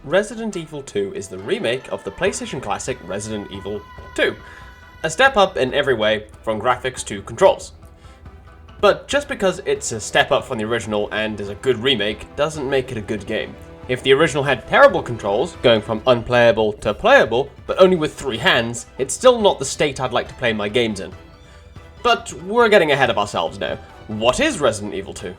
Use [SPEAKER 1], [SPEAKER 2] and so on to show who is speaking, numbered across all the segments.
[SPEAKER 1] Resident Evil 2 is the remake of the PlayStation classic Resident Evil 2. A step up in every way, from graphics to controls. But just because it's a step up from the original and is a good remake, doesn't make it a good game. If the original had terrible controls, going from unplayable to playable, but only with 3 hands, it's still not the state I'd like to play my games in. But we're getting ahead of ourselves now. What is Resident Evil 2?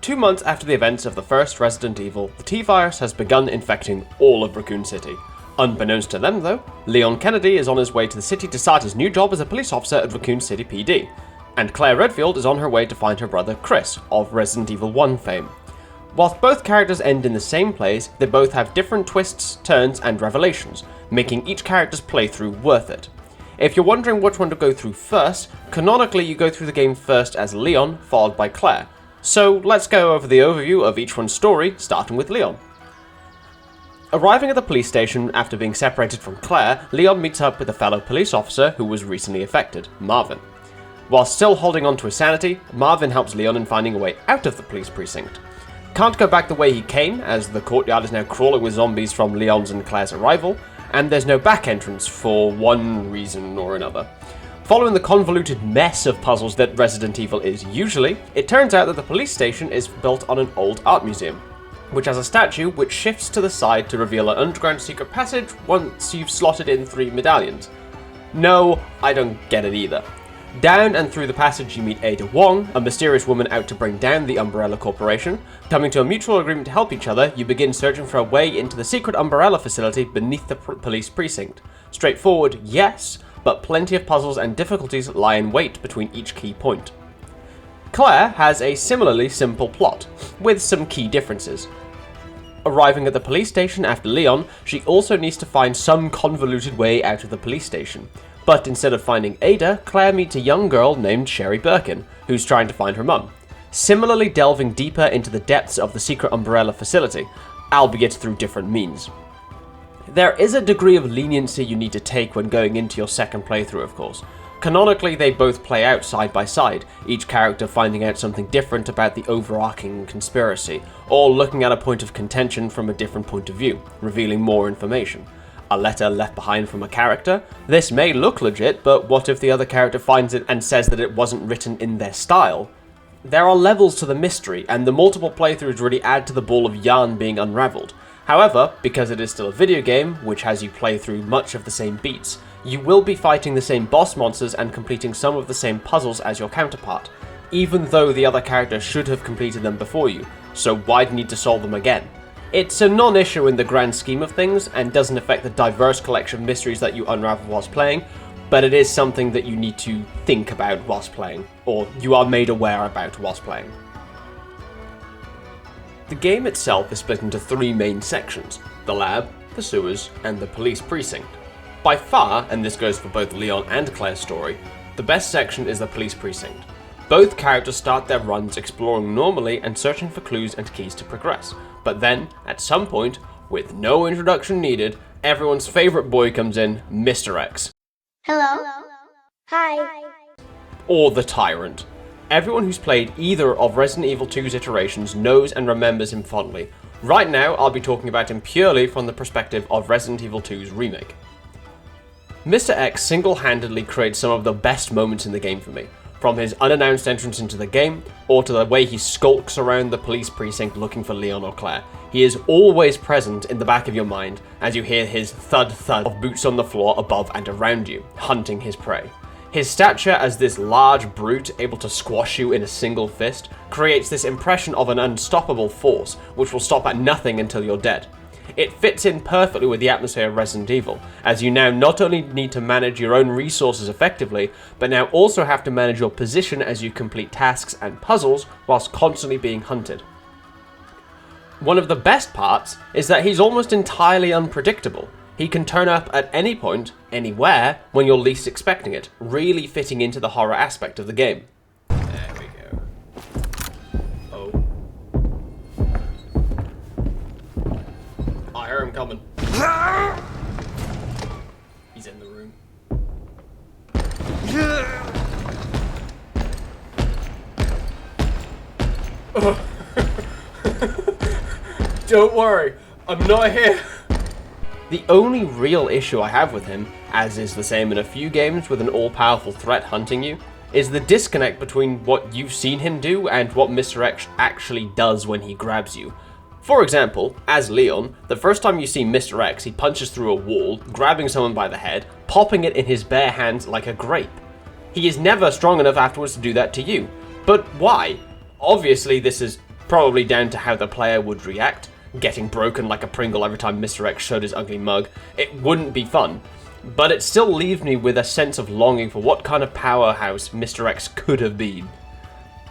[SPEAKER 1] 2 months after the events of the first Resident Evil, the T-Virus has begun infecting all of Raccoon City. Unbeknownst to them though, Leon Kennedy is on his way to the city to start his new job as a police officer at Raccoon City PD, and Claire Redfield is on her way to find her brother Chris, of Resident Evil 1 fame. Whilst both characters end in the same place, they both have different twists, turns, and revelations, making each character's playthrough worth it. If you're wondering which one to go through first, canonically you go through the game first as Leon, followed by Claire. So let's go over the overview of each one's story, starting with Leon. Arriving at the police station after being separated from Claire, Leon meets up with a fellow police officer who was recently affected, Marvin. While still holding on to his sanity, Marvin helps Leon in finding a way out of the police precinct. Can't go back the way he came, as the courtyard is now crawling with zombies from Leon's and Claire's arrival, and there's no back entrance for one reason or another. Following the convoluted mess of puzzles that Resident Evil is usually, it turns out that the police station is built on an old art museum, which has a statue which shifts to the side to reveal an underground secret passage once you've slotted in 3 medallions. No, I don't get it either. Down and through the passage you meet Ada Wong, a mysterious woman out to bring down the Umbrella Corporation. Coming to a mutual agreement to help each other, you begin searching for a way into the secret Umbrella facility beneath the police precinct. Straightforward, yes, but plenty of puzzles and difficulties lie in wait between each key point. Claire has a similarly simple plot, with some key differences. Arriving at the police station after Leon, she also needs to find some convoluted way out of the police station. But instead of finding Ada, Claire meets a young girl named Sherry Birkin, who's trying to find her mum, similarly delving deeper into the depths of the secret Umbrella facility, albeit through different means. There is a degree of leniency you need to take when going into your second playthrough, of course. Canonically, they both play out side by side, each character finding out something different about the overarching conspiracy, or looking at a point of contention from a different point of view, revealing more information. A letter left behind from a character? This may look legit, but what if the other character finds it and says that it wasn't written in their style? There are levels to the mystery, and the multiple playthroughs really add to the ball of yarn being unraveled. However, because it is still a video game, which has you play through much of the same beats, you will be fighting the same boss monsters and completing some of the same puzzles as your counterpart, even though the other character should have completed them before you, so why need to solve them again? It's a non-issue in the grand scheme of things, and doesn't affect the diverse collection of mysteries that you unravel whilst playing, but it is something that you need to think about whilst playing, or you are made aware about whilst playing. The game itself is split into 3 main sections: the lab, the sewers, and the police precinct. By far, and this goes for both Leon and Claire's story, the best section is the police precinct. Both characters start their runs exploring normally and searching for clues and keys to progress, but then, at some point, with no introduction needed, everyone's favourite boy comes in, Mr. X.
[SPEAKER 2] Hello. Hi.
[SPEAKER 1] Or the Tyrant. Everyone who's played either of Resident Evil 2's iterations knows and remembers him fondly. Right now, I'll be talking about him purely from the perspective of Resident Evil 2's remake. Mr. X single-handedly creates some of the best moments in the game for me, from his unannounced entrance into the game, or to the way he skulks around the police precinct looking for Leon or Claire. He is always present in the back of your mind as you hear his thud-thud of boots on the floor above and around you, hunting his prey. His stature as this large brute able to squash you in a single fist creates this impression of an unstoppable force, which will stop at nothing until you're dead. It fits in perfectly with the atmosphere of Resident Evil, as you now not only need to manage your own resources effectively, but now also have to manage your position as you complete tasks and puzzles whilst constantly being hunted. One of the best parts is that he's almost entirely unpredictable. He can turn up at any point, anywhere, when you're least expecting it, really fitting into the horror aspect of the game. There we go. Oh. I hear him coming. He's in the room. Don't worry, I'm not here. The only real issue I have with him, as is the same in a few games with an all-powerful threat hunting you, is the disconnect between what you've seen him do and what Mr. X actually does when he grabs you. For example, as Leon, the first time you see Mr. X, he punches through a wall, grabbing someone by the head, popping it in his bare hands like a grape. He is never strong enough afterwards to do that to you. But why? Obviously, this is probably down to how the player would react. Getting broken like a Pringle every time Mr. X showed his ugly mug. It wouldn't be fun. But it still leaves me with a sense of longing for what kind of powerhouse Mr. X could have been.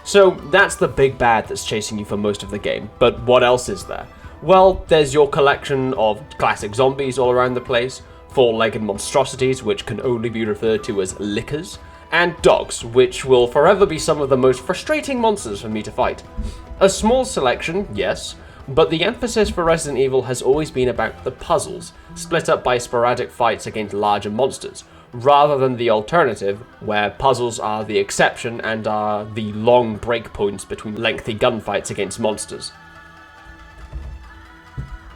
[SPEAKER 1] So that's the big bad that's chasing you for most of the game, but what else is there? Well, there's your collection of classic zombies all around the place, four-legged monstrosities which can only be referred to as lickers, and dogs, which will forever be some of the most frustrating monsters for me to fight. A small selection, yes, but the emphasis for Resident Evil has always been about the puzzles, split up by sporadic fights against larger monsters, rather than the alternative, where puzzles are the exception and are the long breakpoints between lengthy gunfights against monsters.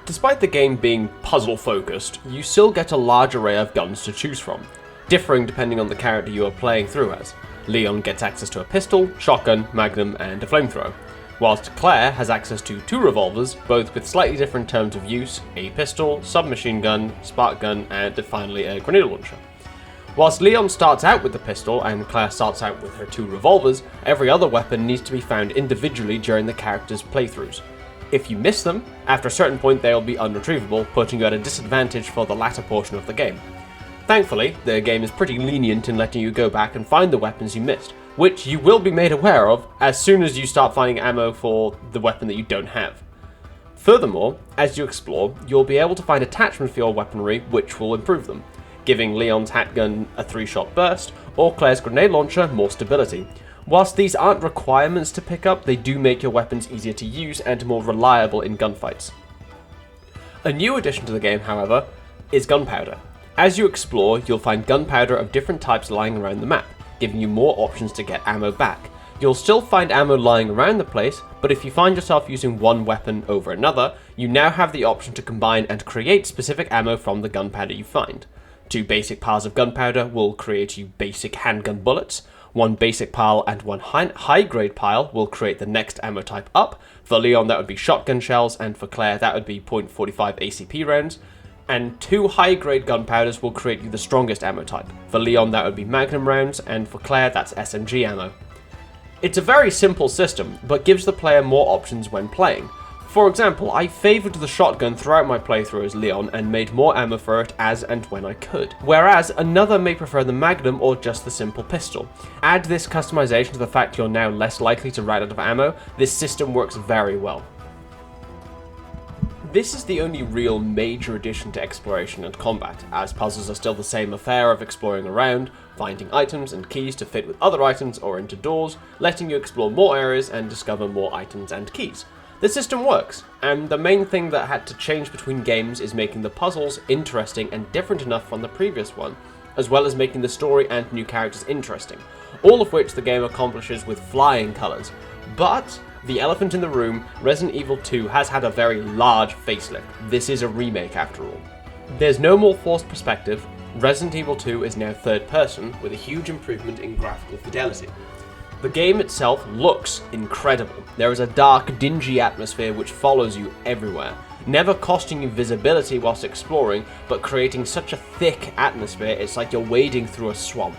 [SPEAKER 1] Despite the game being puzzle-focused, you still get a large array of guns to choose from, differing depending on the character you are playing through as. Leon gets access to a pistol, shotgun, magnum, and a flamethrower, whilst Claire has access to 2 revolvers, both with slightly different terms of use, a pistol, submachine gun, spark gun, and finally a grenade launcher. Whilst Leon starts out with the pistol and Claire starts out with her 2 revolvers, every other weapon needs to be found individually during the character's playthroughs. If you miss them, after a certain point they will be unretrievable, putting you at a disadvantage for the latter portion of the game. Thankfully, the game is pretty lenient in letting you go back and find the weapons you missed, which you will be made aware of as soon as you start finding ammo for the weapon that you don't have. Furthermore, as you explore, you'll be able to find attachments for your weaponry which will improve them, giving Leon's handgun a 3-shot burst, or Claire's grenade launcher more stability. Whilst these aren't requirements to pick up, they do make your weapons easier to use and more reliable in gunfights. A new addition to the game, however, is gunpowder. As you explore, you'll find gunpowder of different types lying around the map, giving you more options to get ammo back. You'll still find ammo lying around the place, but if you find yourself using one weapon over another, you now have the option to combine and create specific ammo from the gunpowder you find. 2 basic piles of gunpowder will create you basic handgun bullets, 1 basic pile and 1 high-grade pile will create the next ammo type up. For Leon that would be shotgun shells, and for Claire that would be .45 ACP rounds. And 2 high-grade gunpowders will create you the strongest ammo type. For Leon that would be magnum rounds, and for Claire that's SMG ammo. It's a very simple system, but gives the player more options when playing. For example, I favoured the shotgun throughout my playthrough as Leon and made more ammo for it as and when I could, whereas another may prefer the magnum or just the simple pistol. Add this customization to the fact you're now less likely to run out of ammo, this system works very well. This is the only real major addition to exploration and combat, as puzzles are still the same affair of exploring around, finding items and keys to fit with other items or into doors, letting you explore more areas and discover more items and keys. The system works, and the main thing that had to change between games is making the puzzles interesting and different enough from the previous one, as well as making the story and new characters interesting, all of which the game accomplishes with flying colours. But the elephant in the room, Resident Evil 2 has had a very large facelift. This is a remake after all. There's no more forced perspective, Resident Evil 2 is now third person with a huge improvement in graphical fidelity. The game itself looks incredible. There is a dark, dingy atmosphere which follows you everywhere, never costing you visibility whilst exploring, but creating such a thick atmosphere it's like you're wading through a swamp.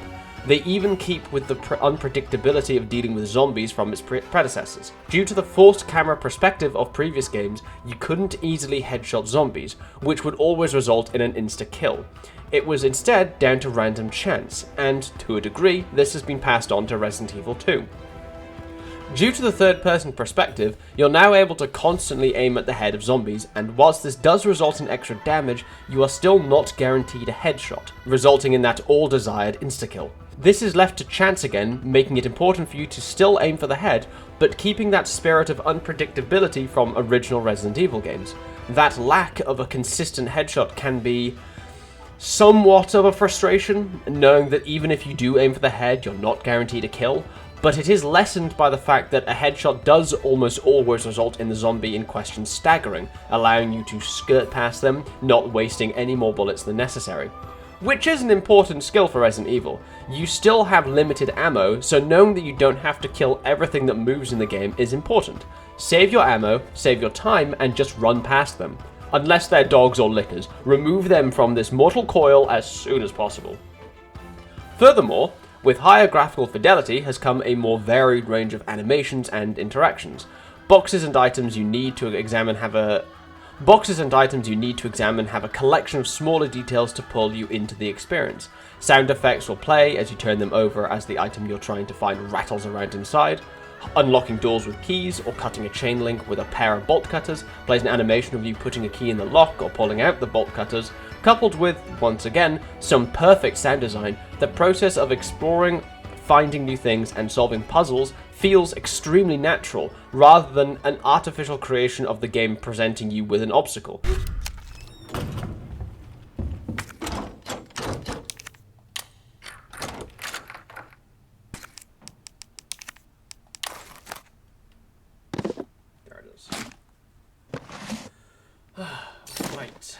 [SPEAKER 1] They even keep with the unpredictability of dealing with zombies from its predecessors. Due to the forced camera perspective of previous games, you couldn't easily headshot zombies, which would always result in an insta-kill. It was instead down to random chance, and to a degree, this has been passed on to Resident Evil 2. Due to the third-person perspective, you're now able to constantly aim at the head of zombies, and whilst this does result in extra damage, you are still not guaranteed a headshot, resulting in that all-desired insta-kill. This is left to chance again, making it important for you to still aim for the head, but keeping that spirit of unpredictability from original Resident Evil games. That lack of a consistent headshot can be somewhat of a frustration, knowing that even if you do aim for the head, you're not guaranteed a kill, but it is lessened by the fact that a headshot does almost always result in the zombie in question staggering, allowing you to skirt past them, not wasting any more bullets than necessary. Which is an important skill for Resident Evil. You still have limited ammo, so knowing that you don't have to kill everything that moves in the game is important. Save your ammo, save your time, and just run past them. Unless they're dogs or lickers, remove them from this mortal coil as soon as possible. Furthermore, with higher graphical fidelity has come a more varied range of animations and interactions. Boxes and items you need to examine have a collection of smaller details to pull you into the experience. Sound effects will play as you turn them over as the item you're trying to find rattles around inside. Unlocking doors with keys or cutting a chain link with a pair of bolt cutters plays an animation of you putting a key in the lock or pulling out the bolt cutters, coupled with, once again, some perfect sound design. The process of exploring, finding new things, and solving puzzles feels extremely natural, rather than an artificial creation of the game presenting you with an obstacle. There it is. Right.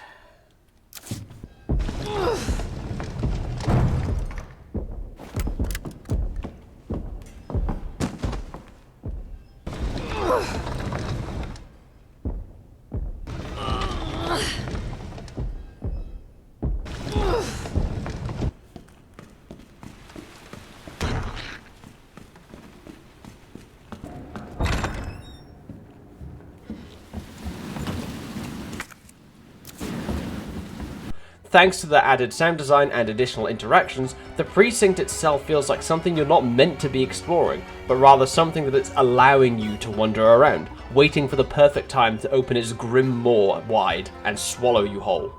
[SPEAKER 1] Thanks to the added sound design and additional interactions, the precinct itself feels like something you're not meant to be exploring, but rather something that it's allowing you to wander around, waiting for the perfect time to open its grim maw wide and swallow you whole.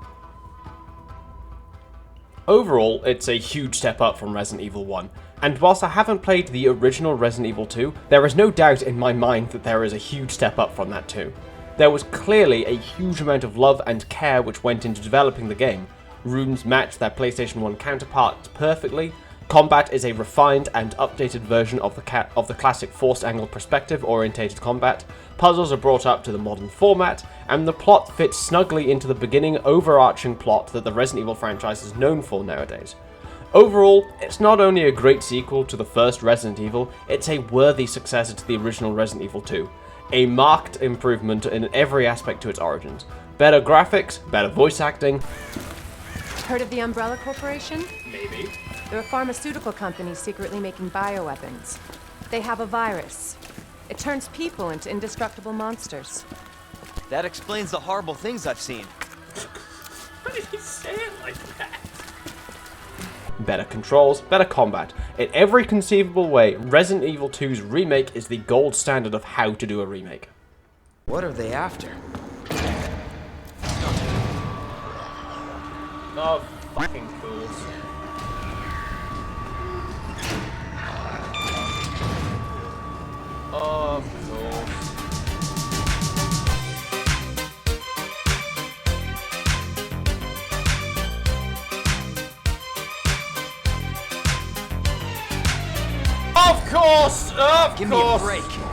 [SPEAKER 1] Overall, it's a huge step up from Resident Evil 1, and whilst I haven't played the original Resident Evil 2, there is no doubt in my mind that there is a huge step up from that too. There was clearly a huge amount of love and care which went into developing the game. Rooms match their PlayStation 1 counterparts perfectly, combat is a refined and updated version of the classic forced angle perspective orientated combat, puzzles are brought up to the modern format, and the plot fits snugly into the beginning overarching plot that the Resident Evil franchise is known for nowadays. Overall, it's not only a great sequel to the first Resident Evil, it's a worthy successor to the original Resident Evil 2. A marked improvement in every aspect to its origins. Better graphics, better voice acting.
[SPEAKER 3] Heard of the Umbrella Corporation?
[SPEAKER 1] Maybe.
[SPEAKER 3] They're a pharmaceutical company secretly making bioweapons. They have a virus. It turns people into indestructible monsters.
[SPEAKER 4] That explains the horrible things I've seen.
[SPEAKER 1] Why did he say it like that? Better controls, better combat. In every conceivable way, Resident Evil 2's remake is the gold standard of how to do a remake.
[SPEAKER 4] What are they after?
[SPEAKER 1] Oh, fucking cool. Of course. Of course! Of
[SPEAKER 4] Give
[SPEAKER 1] course!
[SPEAKER 4] me a break.